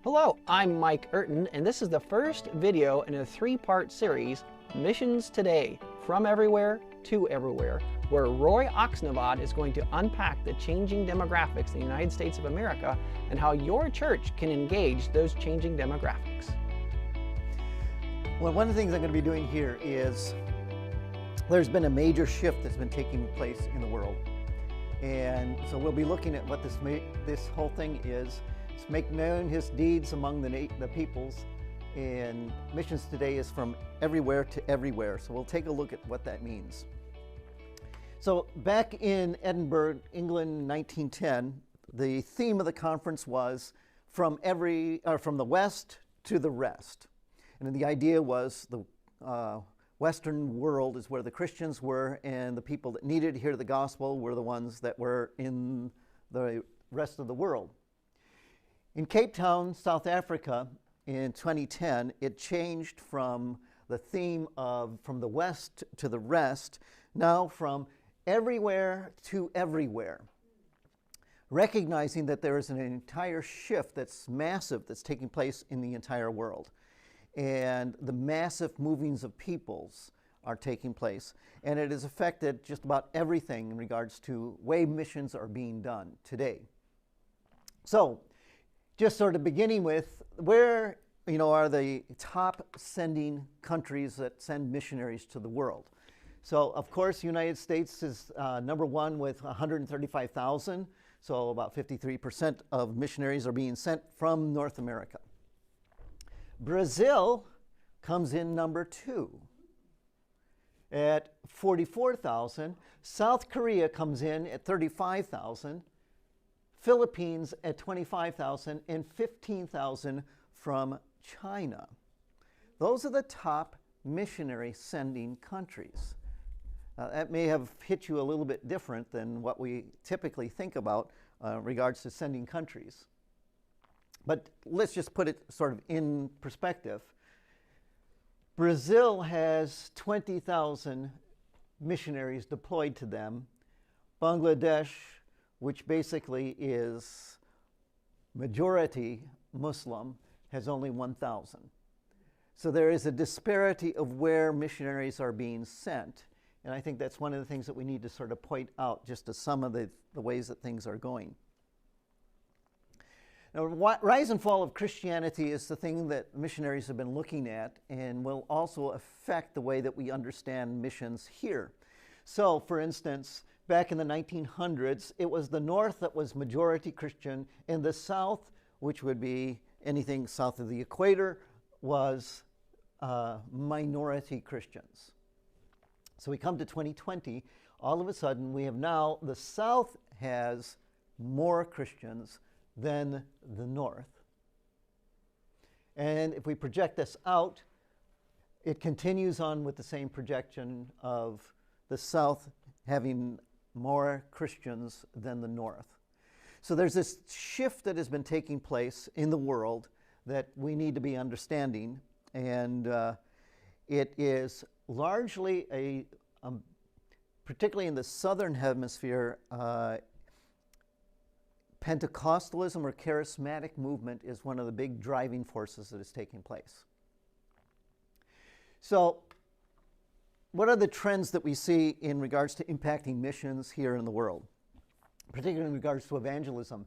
Hello, I'm Mike Urton, and this is the first video in a three-part series, Missions Today, From Everywhere to Everywhere, where Roy Oksnevad is going to unpack the changing demographics in the United States of America and how your church can engage those changing demographics. Well, one of the things I'm going to be doing here is there's been a major shift that's been taking place in the world. And so we'll be looking at what this whole thing is. It's make known his deeds among the peoples. And Missions Today is from everywhere to everywhere. So we'll take a look at what that means. So back in Edinburgh, England, 1910, the theme of the conference was from the West to the rest. And the idea was the Western world is where the Christians were, and the people that needed to hear the gospel were the ones that were in the rest of the world. In Cape Town, South Africa, in 2010, it changed from the theme of from the West to the rest, now from everywhere to everywhere, recognizing that there is an entire shift that's massive that's taking place in the entire world. And the massive movings of peoples are taking place. And it has affected just about everything in regards to way missions are being done today. So, just sort of beginning with where are the top sending countries that send missionaries to the world. So, of course, the United States is number one with 135,000. So about 53% of missionaries are being sent from North America. Brazil comes in number 2 at 44,000. South Korea comes in at 35,000. Philippines at 25,000 and 15,000 from China. Those are the top missionary sending countries. That may have hit you a little bit different than what we typically think about in regards to sending countries. But let's just put it sort of in perspective. Brazil has 20,000 missionaries deployed to them. Bangladesh, which basically is majority Muslim, has only 1,000. So there is a disparity of where missionaries are being sent. And I think that's one of the things that we need to sort of point out just to some of the ways that things are going. Now, rise and fall of Christianity is the thing that missionaries have been looking at and will also affect the way that we understand missions here. So, for instance, back in the 1900s, it was the North that was majority Christian, and the South, which would be anything south of the equator, was minority Christians. So we come to 2020, all of a sudden we have now, the South has more Christians than the North. And if we project this out, it continues on with the same projection of the South having more Christians than the North. So there's this shift that has been taking place in the world that we need to be understanding, and it is largely particularly in the southern hemisphere, Pentecostalism or charismatic movement is one of the big driving forces that is taking place. So, what are the trends that we see in regards to impacting missions here in the world, particularly in regards to evangelism?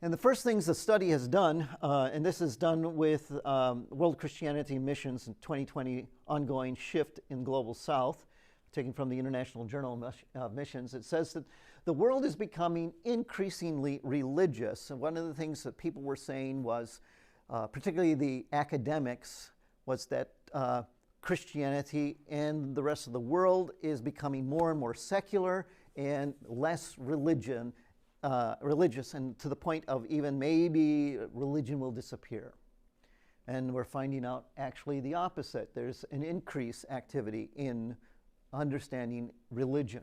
And the first things the study has done, and this is done with World Christianity Missions in 2020 ongoing shift in Global South, taken from the International Journal of Missions, it says that the world is becoming increasingly religious. And one of the things that people were saying was, particularly the academics, was that Christianity and the rest of the world is becoming more and more secular and less religious, and to the point of even maybe religion will disappear. And we're finding out actually the opposite. There's an increased activity in understanding religion.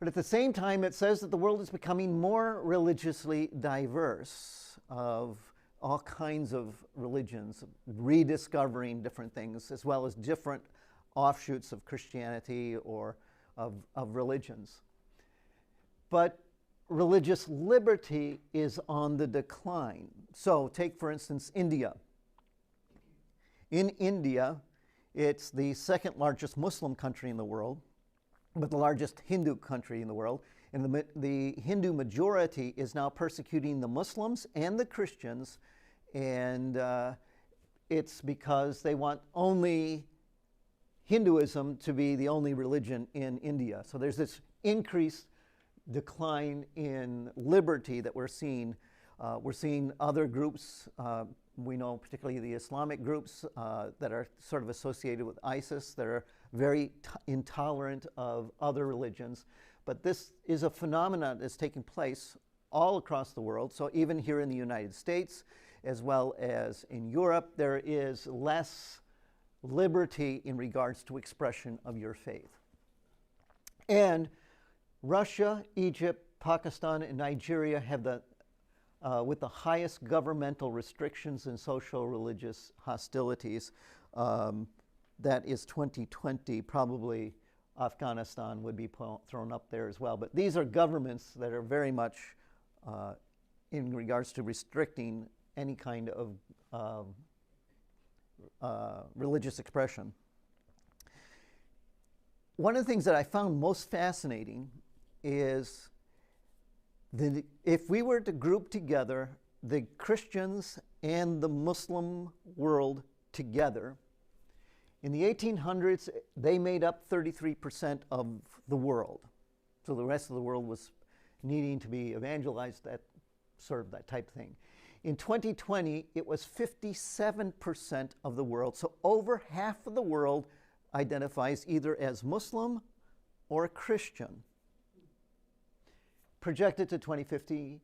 But at the same time, it says that the world is becoming more religiously diverse, of all kinds of religions, rediscovering different things, as well as different offshoots of Christianity or of religions. But religious liberty is on the decline. So take, for instance, India. In India, it's the second largest Muslim country in the world, but the largest Hindu country in the world. And the Hindu majority is now persecuting the Muslims and the Christians, and it's because they want only Hinduism to be the only religion in India. So there's this increased decline in liberty that we're seeing. We're seeing other groups, we know particularly the Islamic groups that are sort of associated with ISIS, that are very intolerant of other religions. But this is a phenomenon that's taking place all across the world. So even here in the United States, as well as in Europe, there is less liberty in regards to expression of your faith. And Russia, Egypt, Pakistan, and Nigeria have with the highest governmental restrictions and social religious hostilities. That is 2020. Probably Afghanistan would be thrown up there as well. But these are governments that are very much in regards to restricting any kind of religious expression. One of the things that I found most fascinating is that if we were to group together the Christians and the Muslim world together, in the 1800s, they made up 33% of the world. So the rest of the world was needing to be evangelized, that type of thing. In 2020, it was 57% of the world. So over half of the world identifies either as Muslim or Christian. Projected to 2050,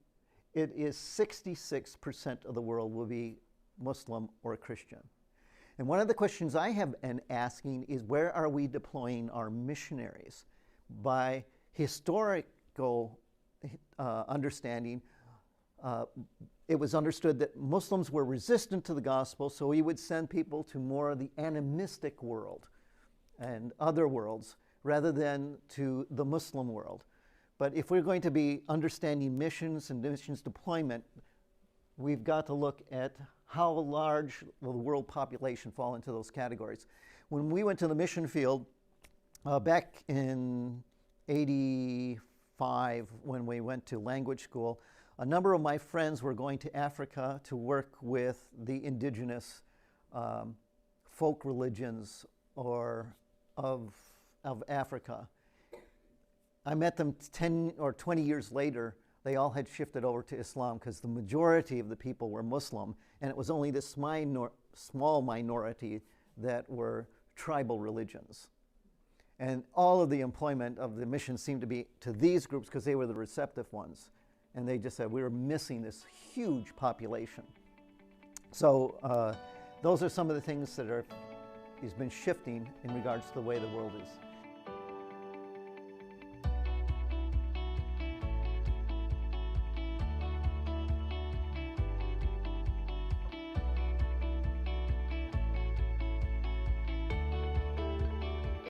it is 66% of the world will be Muslim or Christian. And one of the questions I have been asking is, where are we deploying our missionaries? By historical understanding, it was understood that Muslims were resistant to the gospel, so we would send people to more of the animistic world and other worlds rather than to the Muslim world. But if we're going to be understanding missions and missions deployment, we've got to look at how large will the world population fall into those categories. When we went to the mission field back in '85, when we went to language school, a number of my friends were going to Africa to work with the indigenous folk religions of Africa. I met them 10 or 20 years later. They all had shifted over to Islam because the majority of the people were Muslim, and it was only this small minority that were tribal religions. And all of the employment of the mission seemed to be to these groups because they were the receptive ones. And they just said, we were missing this huge population. So those are some of the things that has been shifting in regards to the way the world is